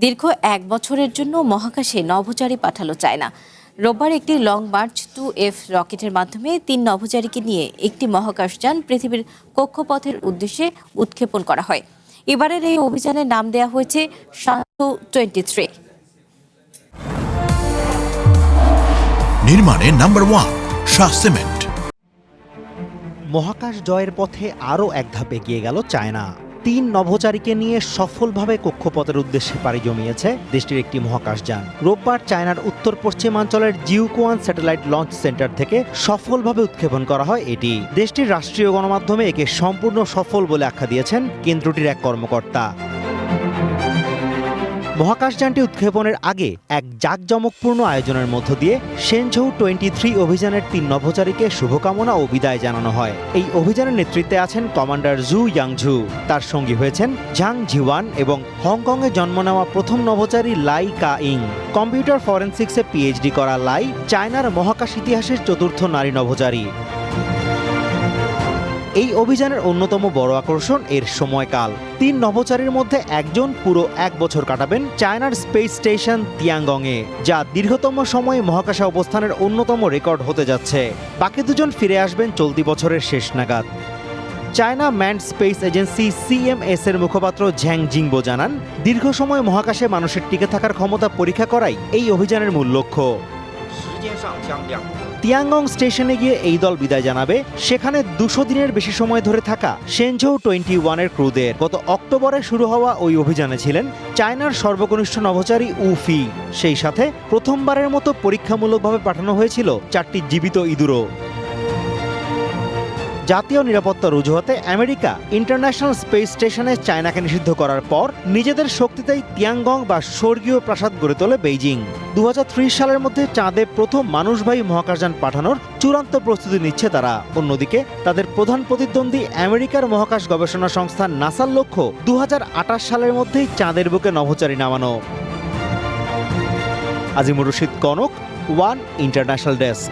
দীর্ঘ ১ বছরের জন্য মহাকাশে নভোচারী পাঠালো চায়না। রোববার একটি লং মার্চ 2F রকেটের মাধ্যমে ৩ নভোচারীকে নিয়ে একটি মহাকাশযান পৃথিবীর কক্ষপথের উদ্দেশ্যে উৎক্ষেপণ করা হয়। এবারের এই অভিযানের নাম দেওয়া হয়েছে শান্তু-23। নির্মাণে নাম্বার 1 শাহ সিমেন্ট। মহাকাশ জয়ের পথে আরও এক ধাপ এগিয়ে গেল চায়না। ৩ নভোচারীকে নিয়ে সফলভাবে কক্ষপথের উদ্দেশ্যে পাড়ি জমিয়েছে দেশটির একটি মহাকাশযান। রোববার চায়নার উত্তর পশ্চিমাঞ্চলের জিউকুয়ান স্যাটেলাইট লঞ্চ সেন্টার থেকে সফলভাবে উৎক্ষেপণ করা হয় এটি। দেশটির রাষ্ট্রীয় গণমাধ্যমে একে সম্পূর্ণ সফল বলে আখ্যা দিয়েছেন কেন্দ্রটির এক কর্মকর্তা। মহাকাশযানটি উৎক্ষেপণের আগে এক জাঁকজমকপূর্ণ আয়োজনের মধ্য দিয়ে শেনঝৌ-23 অভিযানের ৩ নভোচারীকে শুভকামনা ও বিদায় জানানো হয়। এই অভিযানের নেতৃত্বে আছেন কমান্ডার জু ইয়াংঝু, তার সঙ্গী হয়েছেন ঝাং ঝিওয়ান এবং হংকংয়ে জন্ম নেওয়া প্রথম নভোচারী লাই কা ইং। কম্পিউটার ফরেনসিক্সে পিএইচডি করা লাই চায়নার মহাকাশ ইতিহাসের ৪র্থ নারী নভোচারী। এই অভিযানের অন্যতম বড় আকর্ষণ এর সময়কাল। ৩ নভোচারীর মধ্যে একজন পুরো ১ বছর কাটাবেন চায়নার স্পেস স্টেশন তিয়াঙ্গংয়ে, যা দীর্ঘতম সময়ে মহাকাশে অবস্থানের অন্যতম রেকর্ড হতে যাচ্ছে। বাকি দুজন ফিরে আসবেন চলতি বছরের শেষ নাগাদ। China manned space agency CMS এর মুখপাত্র ঝ্যাং জিংবো জানান, দীর্ঘ সময় মহাকাশে মানুষের টিকে থাকার ক্ষমতা পরীক্ষা করাই এই অভিযানের মূল লক্ষ্য। তিয়াঙ্গং স্টেশনে গিয়ে এই দল বিদায় জানাবে সেখানে ২০০ দিনের বেশি সময় ধরে থাকা শেনঝৌ-21 এর ক্রুদের। গত অক্টোবরে শুরু হওয়া ওই অভিযানে ছিলেন চায়নার সর্বকনিষ্ঠ নভোচারী উফি। সেই সাথে প্রথমবারের মতো পরীক্ষামূলকভাবে পাঠানো হয়েছিল ৪টি জীবিত ইঁদুরও। জাতীয় নিরাপত্তার অজুহাতে আমেরিকা ইন্টারন্যাশনাল স্পেস স্টেশনে চায়নাকে নিষিদ্ধ করার পর নিজেদের শক্তিতেই তিয়াঙ্গং বা স্বর্গীয় প্রাসাদ গড়ে তোলে বেইজিং। ২০৩০ সালের মধ্যে চাঁদে প্রথম মানুষবাহী মহাকাশযান পাঠানোর চূড়ান্ত প্রস্তুতি নিচ্ছে তারা। অন্যদিকে তাদের প্রধান প্রতিদ্বন্দ্বী আমেরিকার মহাকাশ গবেষণা সংস্থা নাসার লক্ষ্য ২০২৮ সালের মধ্যেই চাঁদের বুকে নভোচারী নামানো। Azimur Rashid Kanak, one international desk.